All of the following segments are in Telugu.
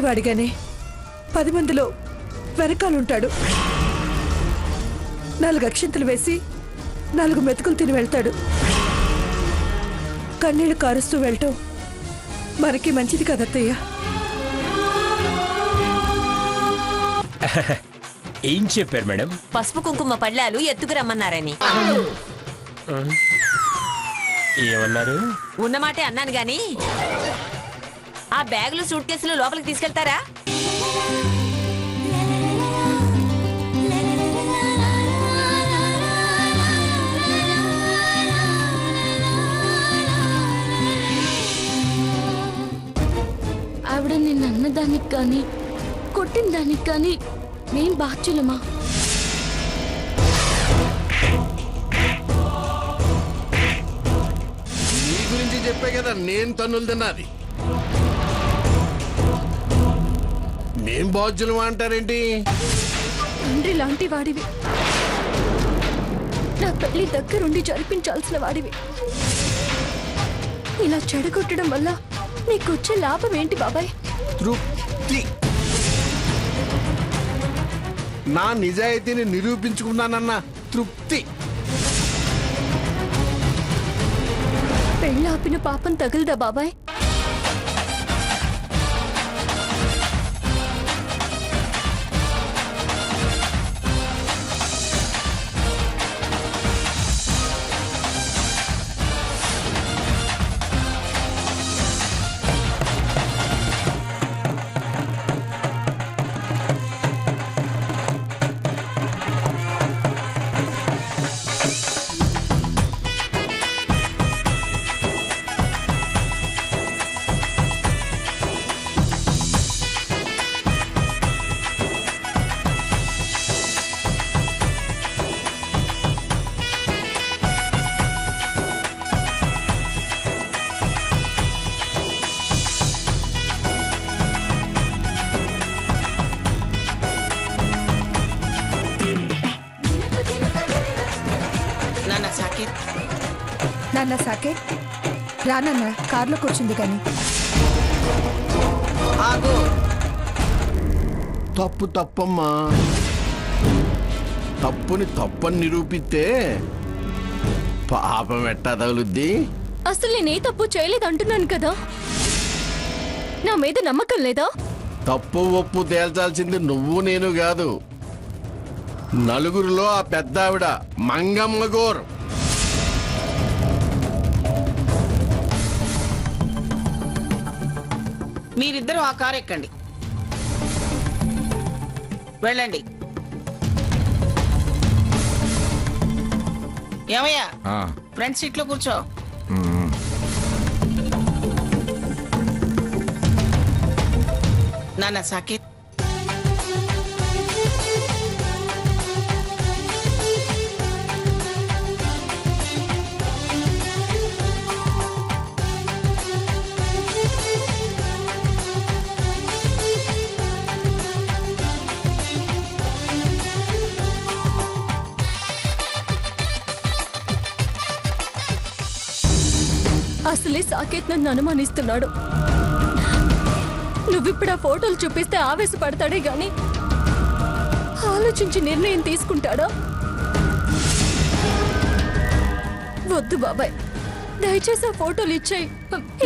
మంచివాడిగానే 10 మందిలో వెనకాలుంటాడు. 4 అక్షింతలు వేసి 4 మెతుకులు తిని వెళ్తాడు. కన్నీళ్లు కారుస్తూ వెళ్ళటం మనకి మంచిది కదత్తయ్య. ఏం చెప్పారు మేడం? పసుపు కుంకుమ పళ్ళాలు ఎత్తుకురమ్మన్నారని. ఏమన్నారు? ఉన్నమాటే అన్నాను గాని ఆ బ్యాగులు సూట్ కేసులు లోపలికి తీసుకెళ్తారా? ఆవిడ నిన్న అన్నదానికి కానీ కొట్టిన దానికి కానీ మేం బాధ్యులమా? నీ గురించి చెప్పే కదా నేను తన్నులు తిన్నది. మేం బాధ్యులమా అంటారేంటి? తండ్రి లాంటి వాడివి, నా పెళ్లి దగ్గరుండి జరిపించాల్సిన వాడివి. ఇలా చెడగొట్టడం వల్ల నీకు వచ్చే లాభం ఏంటి బాబాయ్? తృప్తి. నా నిజాయితీని నిరూపించుకున్నానన్న తృప్తి. పెళ్ళాపిన పాపం తగలదా బాబాయ్? నాన్న సాకేత్ రానన్న కారులో కూర్చుంది కానీ. తప్పు తప్పమ్మా. తప్పుని తప్పని నిరూపిస్తే పాపం ఎట్టా తగులుద్ది? అసలు నేనే తప్పు చేయలేదు అంటున్నాను కదా, నా మీద నమ్మకం లేదా? తప్పు ఒప్పు తేల్చాల్సింది నువ్వు నేను కాదు, నలుగురిలో ఆ పెద్ద ఆవిడ మంగమ్మ గోర్. మీరిద్దరూ ఆ కారు ఎక్కండి, వెళ్ళండి. ఏమయ్యా, ఫ్రంట్ సీట్ లో కూర్చో. నాన్న సాకేత్, అసలే సాకేత్ నన్ను అనుమానిస్తున్నాడు. నువ్విప్పుడు ఆ ఫోటోలు చూపిస్తే ఆవేశపడతాడే గాని ఆలోచించి నిర్ణయం తీసుకుంటాడా? వద్దు బాబాయ్, దయచేసి ఆ ఫోటోలు ఇచ్చేయి.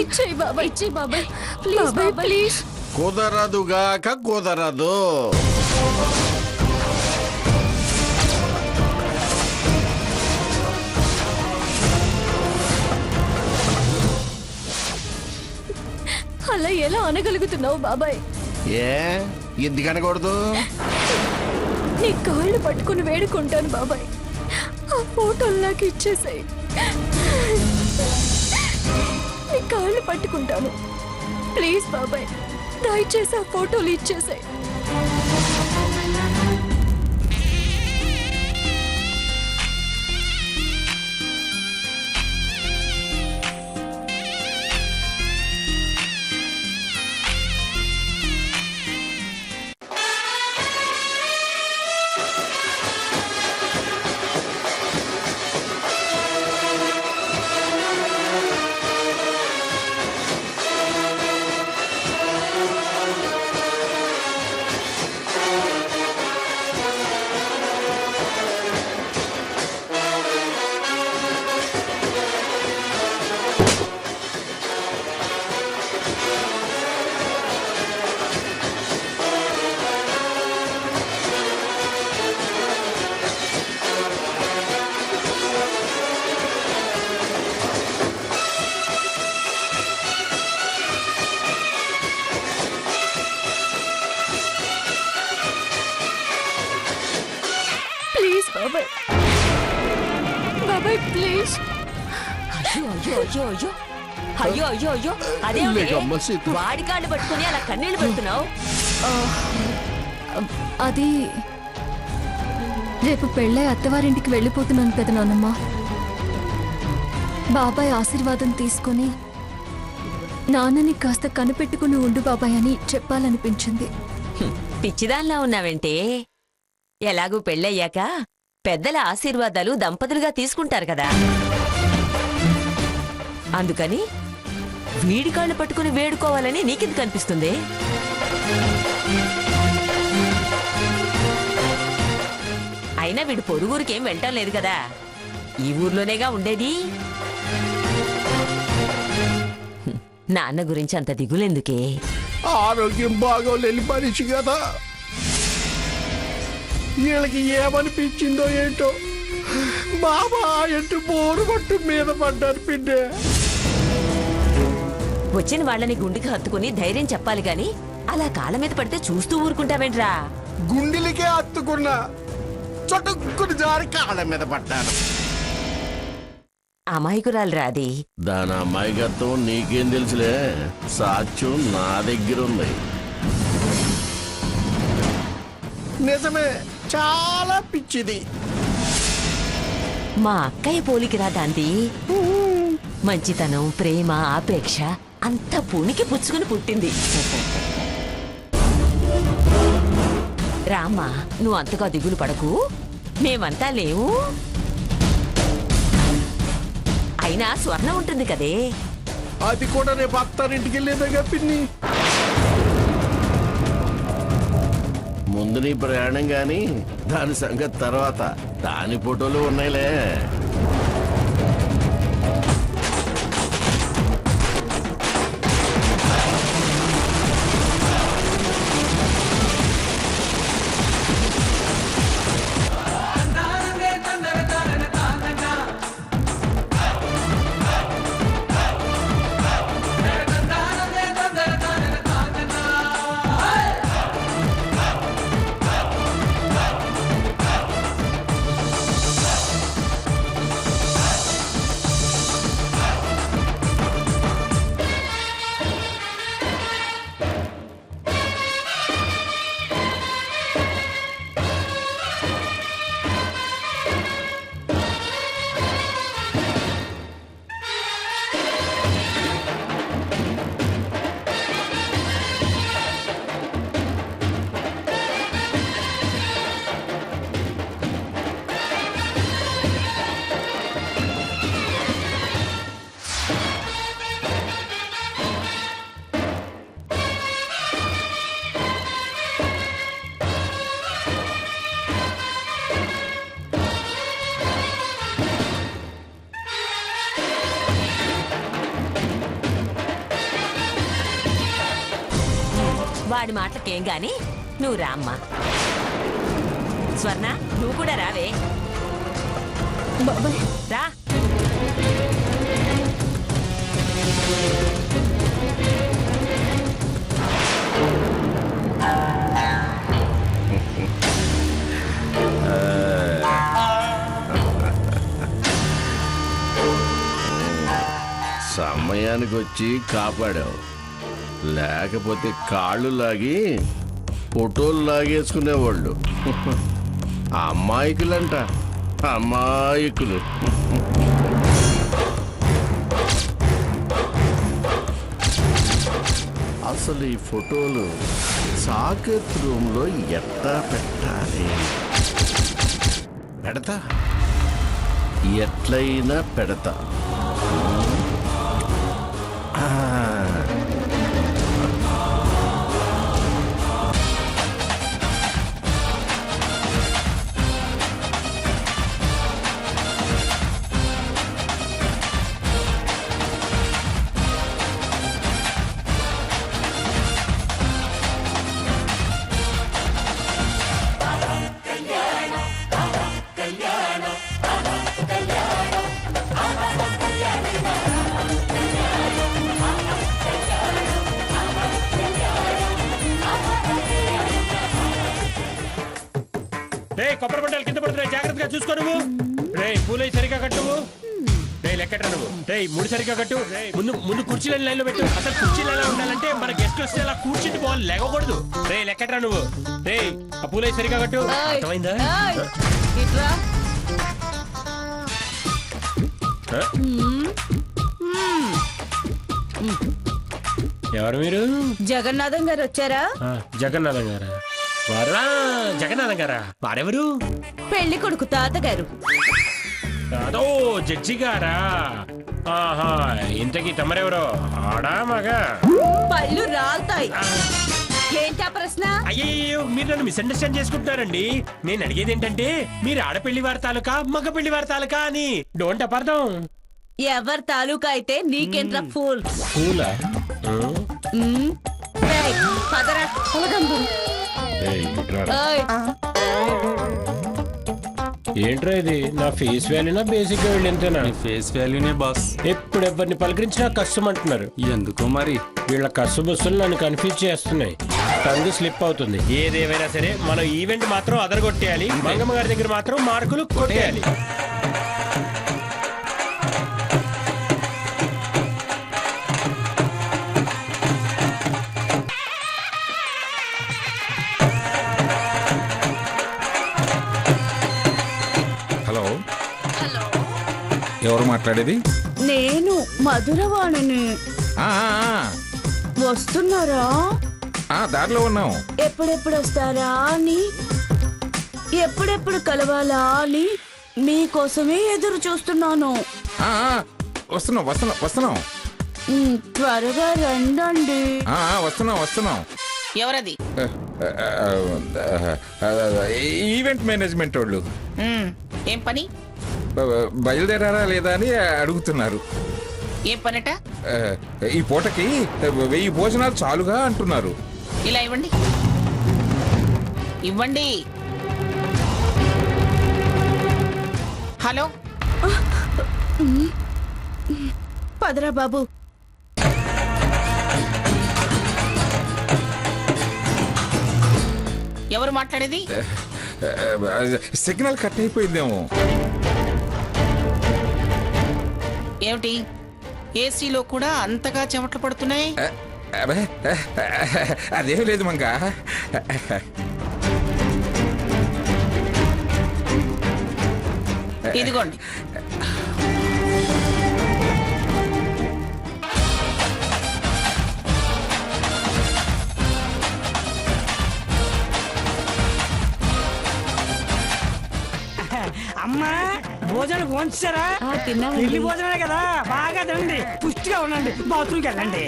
ఇచ్చేయి బాబాయ్, ఇచ్చేయి బాబాయ్, ప్లీజ్ బాబాయ్, ప్లీజ్. కుదరదుగాక కుదరదు. అలా ఎలా అనగలుగుతున్నావు బాబాయ్? ఏ ఎందుకు అనకూడదు? నీ కాళ్ళు పట్టుకుని వేడుకుంటాను బాబాయ్, ఆ ఫోటోలు నాకు ఇచ్చేసాయి. నీ కాళ్ళు పట్టుకుంటాను, ప్లీజ్ బాబాయ్, దయచేసి ఆ ఫోటోలు ఇచ్చేసాయి. ప్లీజ్ బాబాయ్, బాబాయ్ ప్లీజ్. అయ్యో అయ్యో అయ్యో అయ్యో అయ్యో అయ్యో అయ్యో అదేమిటి లేకమ్మ సీత. వాడి కాళ్ళు పట్టుకుని అలా కన్నీళ్లు పెడుతున్నావు? అది రేపు పెళ్ళై అత్తవారింటికి వెళ్ళిపోతున్నాను పెద్ద నాన్నమ్మ. బాబాయ్ ఆశీర్వాదం తీసుకొని నాన్నని కాస్త కనిపెట్టుకుని ఉండు బాబాయ్ అని చెప్పాలనిపించింది. పిచ్చిదాన్లా ఉన్నావంటే? ఎలాగూ పెళ్ళయ్యాక పెద్దల ఆశీర్వాదాలు దంపతులుగా తీసుకుంటారు కదా, అందుకని వీడి కాళ్ళు పట్టుకుని వేడుకోవాలని నీకెందుకు అనిపిస్తుంది? అయినా వీడు పొరుగురికేం వెళ్ళటం లేదు కదా, ఈ ఊర్లోనేగా ఉండేది. నాన్న గురించి అంత దిగులెందుకే? ఆరోగ్యం బాగోలేని మనిషి కదా, వీళ్ళకి ఏమనిపించిందో ఏంటో బాబా ఎట్టు బోరు పట్టు మీద పడ్డారు పిండే. వచ్చిన వాళ్ళని గుండెకి హత్తుకుని ధైర్యం చెప్పాలి గాని అలా కాళ్ళ మీద పడితే చూస్తూ ఊరుకుంటావేంట్రా? గుండెలకే హత్తుకున్నా చటుక్కుని జారి కాళ్ళ మీద పడ్డారు. అమాయకురాలు రాది. దాని అమాయకత్వం నీకేం తెలుసులే, సాక్ష్యం నా దగ్గర ఉంది. నిజమే, చాలా పిచ్చిది. మా అక్కయ్య పోలికిరా దాంది. మంచితనం, ప్రేమ, ఆపేక్ష అంతా పుణికి పుచ్చుకుని పుట్టింది. రామ్మా, నువ్వు అంతగా దిగులు పడకు, మేమంతా లేవు. అయినా స్వర్ణ ఉంటుంది కదే. అది కూడా రేపు అత్తారింటికి వెళ్ళేదేగా పిన్ని. ముందు నీ ప్రయాణం గాని దాని సంగతి తర్వాత. దాని ఫోటోలు ఉన్నాయిలే. వాడి మాటలకేం గాని నువ్వు రామ్మా. స్వర్ణ, నువ్వు కూడా రావే. బాబాయ్ రా. సమయానికి వచ్చి కాపాడావు, లేకపోతే కాళ్ళు లాగి ఫోటోలు లాగేసుకునేవాళ్ళు. అమాయకులంట, అమాయకులు. అసలు ఈ ఫోటోలు సాకేత్ రూమ్లో ఎట్లా పెట్టాలి? పెడతా, ఎట్లయినా పెడతా. తాలికలు కింద పడుతున్నాయి, జాగ్రత్తగా చూసుకో నువ్వు. రే పూలై సరిగా కట్టువు. రే లెక్కట్రా నువ్వు. రే ముడి సరిగా కట్టు. ముందు ముందు కుర్చీలని లైన్ లో పెట్టు. అసలు కుర్చీలు ఎలా ఉండాలంటే మన గెస్ట్ వస్తే అలా కూర్చుంటూ పోవాలి, లేకూడదు. రే లెక్కట్రా నువ్వు. రే ఆ పూలై సరిగా కట్టు. అర్థమైందా? ఎవరు మీరు? జగన్నాథం గారు వచ్చారా? జగన్నాథం గారా? వారా జగన్నాథం గారా? వారెవరు? పెళ్లి కొడుకు తాతగారు. అదో జడ్జి గారా? ఆహా, ఇంతకీ తమరెవరో? ఆడా మగా? పళ్ళు రాల్తాయి. ఏంటా ప్రశ్న? అయ్యో, మీరు నన్ను మిస్అండర్స్టాండ్ చేసుకుంటున్నారండి. నేను అడిగేది ఏంటంటే మీరు ఆడపెళ్లి వారి తాలూకా మగ పెళ్లి వారి తాలూకా అని. డోంట్ అపార్థం. ఎవరి తాలూకా అయితే నీకెంత ఫూల్. పూలా? పదరా పొలగంబు. ఏంట్రా ఇది? నా ఫేస్ వాల్యూనా బేసిక్ గా వెళ్ళింతేనా? Face వాల్యూనే boss. ఎప్పుడు ఎవరిని పలకరించినా కష్టం అంటున్నారు. ఎందుకో మరి వీళ్ళ కసు బస్సులు నన్ను కన్ఫ్యూజ్ చేస్తున్నాయి. టంగ్ స్లిప్ అవుతుంది. ఏదేమైనా సరే మనం ఈవెంట్ మాత్రం అదరగొట్టేయాలి. మంగమ్మ గారి దగ్గర మాత్రం మార్కులు కొట్టేయాలి. హలో ఎవరు మాట్లాడేది? నేను మధురవాణిని. ఆ, ఆ, వస్తున్నారా? దారిలో ఉన్నాం. ఎప్పుడెప్పుడు వస్తారా అని, ఎప్పుడెప్పుడు కలవాలా అని మీకోసమే ఎదురు చూస్తున్నాను. వస్తున్నాం వస్తున్నాం వస్తున్నాం. త్వరగా రండండి. వస్తున్నాం. ఎవరది? ఈవెంట్ మేనేజ్మెంట్ వాళ్ళు. ఏం పని? బయలుదేరారా లేదా అని అడుగుతున్నారు. ఏం పనిట? ఈ పూటకి 1000 భోజనాలు చాలుగా అంటున్నారు. ఇలా ఇవ్వండి. ఇవ్వండి. హలో, పదరా బాబు. ఎవరు మాట్లాడేది? సిగ్నల్ కట్ అయిపోయిందేమో. ఏమిటి ఏసీలో కూడా అంతగా చెమటలు పడుతున్నాయి? అదేం లేదు మంగ. ఇదిగోండి. అమ్మా భోజనం పోంచారా? పెళ్లి భోజనమే కదా, బాగా తినండి, పుష్టిగా ఉండండి, బాత్రూమ్కి వెళ్ళండి.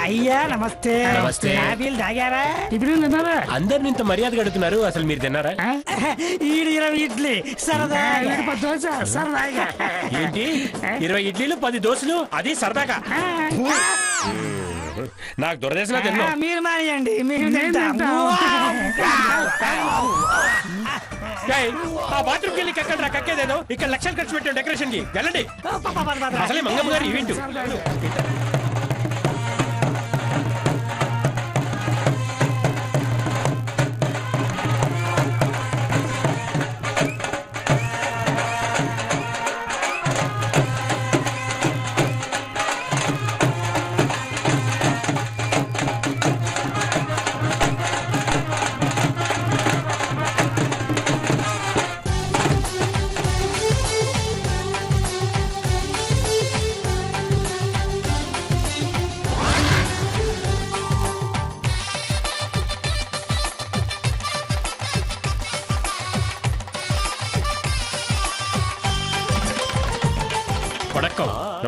అయ్యా నమస్తే. నమస్తే. కాఫీలు తాగారా? ఇప్పుడు తిన్నారా? అందరిని ఇంత మర్యాద గడుతున్నారు, అసలు మీరు తిన్నారా? ఈడు 20 ఇడ్లీ సరదా, 10 దోశ సరదాగా. ఏంటి 20 ఇడ్లీలు 10 దోశలు, అది సరదాగా? నాకు దురదేశంగా తిన్నా. మీరు మానేయండి, మీరు తింటాం. ఆ బాత్రూమ్కి వెళ్ళి కక్కండి. కక్కేదేదో ఇక్కడ లక్షలు ఖర్చు పెట్టాం డెకరేషన్ కి. వెళ్ళండి. అసలే మంగమ్మ గారు ఈవెంట్.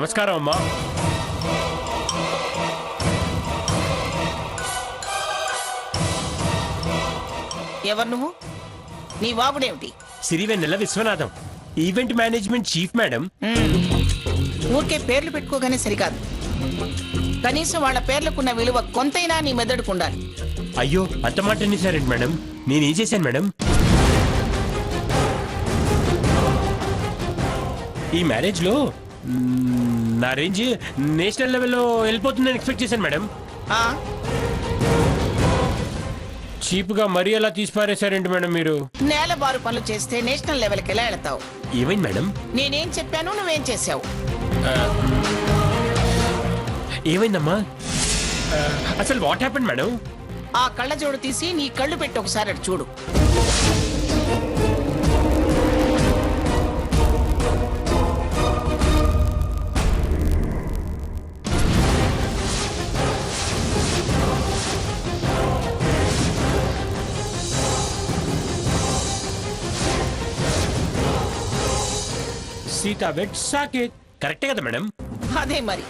నమస్కారం అమ్మా. ఎవరు నువ్వు? నీ వాగుడేమిటి? Sirivennela Viswanatham, event management chief madam. ఊరికే పేర్లు పెట్టుకోగానే సరికాదు. కనీసం వాళ్ళ పేర్లకున్న విలువ కొంతైనా నీ మెదడుకు ఉండాలి. అయ్యో, అంత మాట అనేసారండి మేడం. నేనేం చేశాను మేడం? ఈ మ్యారేజ్ లో నా రేంజ్ నేషనల్ లెవెల్లో వెళ్ళిపోతుందని ఎక్స్పెక్ట్ చేశాను మేడం. చీప్ గా మరీ ఎలా తీసి పారేశారేంటి మేడం మీరు? నేల బారు పనులు చేస్తే నేషనల్ లెవెల్కి ఎలా వెళతావు? ఏమైంది మేడం? నేనేం చెప్పాను నువ్వేం చేసావు? ఏమైందమ్మా? అసలు వాట్ హ్యాపెండ్ మేడం? ఆ కళ్ళజోడు తీసి నీ కళ్ళు పెట్టి ఒకసారి అటు చూడు. సీతా వెట్ సాకేత్ కరెక్టే కదా మేడం? అదే మరి,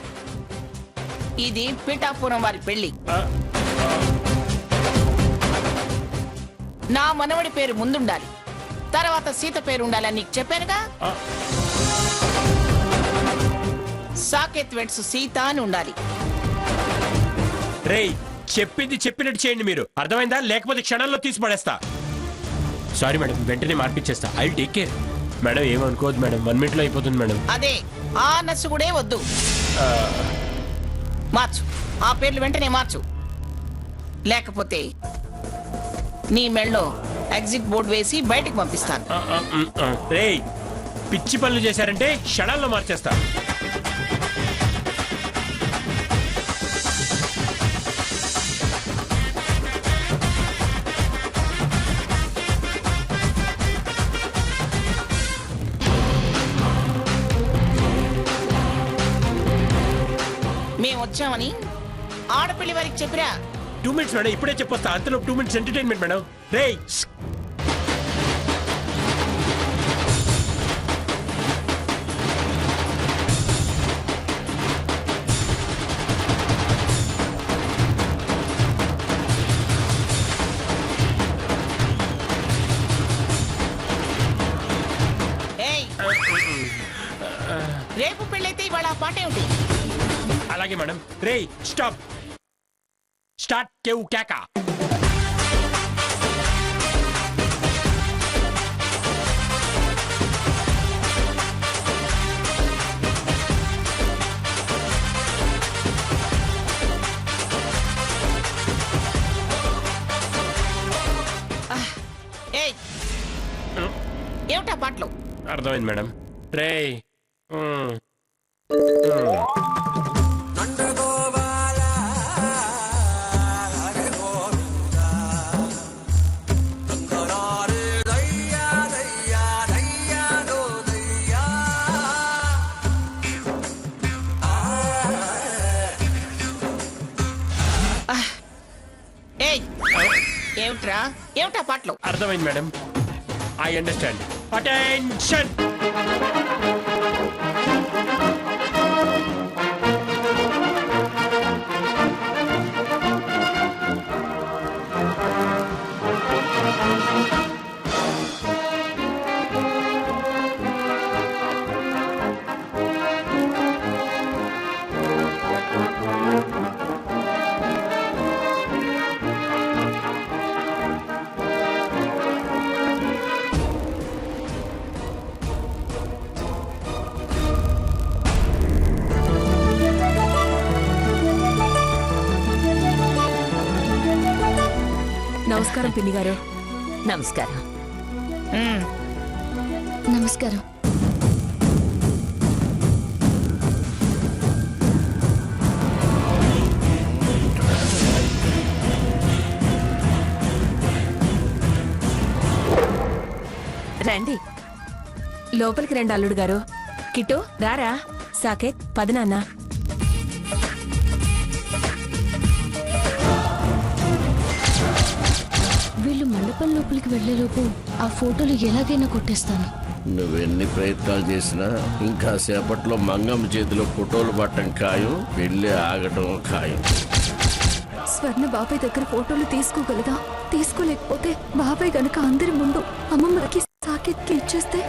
ఇది పిఠాపురం వారి పెళ్లి. నా మనవడి పేరు ముందుండాలి, తర్వాత సీత పేరు ఉండాలని నీకు చెప్పానుగా. సాకేత్ వెట్స్ సీత అని ఉండాలి. రేయ్ చెప్పింది చెప్పినట్టు చేయండి మీరు, అర్థమైందా? లేకపోతే క్షణాల్లో తీసి పడేస్తా. సారీ మేడం, వెంటనే మార్పిచ్చేస్తా. I take care. మేడం ఏమనుకోవద్దు మేడం, 1 minute లో అయిపోతుంది మేడం. అదే ఆ నర్సు కూడా వద్దు, మార్చు ఆ పేర్లు వెంటనే మార్చు, లేకపోతే నీ మెళ్ళో ఎగ్జిట్ బోర్డు వేసి బయటకు పంపిస్తాను. రేయ్ పిచ్చి పనులు చేశారంటే క్షణాల్లో మార్చేస్తా. మేము వచ్చామని ఆడపిల్లి వారికి చెప్పిరా. 2 minutes మేడం, ఇప్పుడే చెప్పొస్తా. అంతలో 2 minutes ఎంటర్టైన్మెంట్ మేడం. రేయ్ ఏయ్, రేపు పెళ్ళైతే ఇవాళ ఆ పాట ఏమిటి? అలాగే మేడం. రేయ్ స్టాప్, స్టార్ట్ కేవ్ కేక. ఏయ్, ఏమిటా పాటలు? అర్థమైంది మేడం. రేయ్ ఏయ్, ఏమిట్రా ఏమిటా పాటలు? అర్థమైంది మేడం. I understand. అటెన్షన్. నమస్కారం పిన్ని గారు. నమస్కారం. నమస్కారం. రండి. లోపలికి రండి అల్లుడు గారు. కిట్టు రారా. సాకేత్ పదనాన్న. వీళ్ళు మండపం లోపలికి వెళ్లేలోపు ఆ ఫోటోలు ఎలాగైనా కొట్టేస్తాను. నువ్వెన్ని ప్రయత్నాలు చేసినా ఇంకా సేపట్లో మంగమ్మ చేతిలో ఫోటోలు పట్టడం ఖాయం, పెళ్లి ఆగటం ఖాయం. స్వర్ణ బాబాయ్ దగ్గర ఫోటోలు తీసుకోగలదా? తీసుకోలేకపోతే బాబాయ్ గనక అందరి ముందు అమ్మమ్మకి సాకేత్కి ఇచ్చేస్తే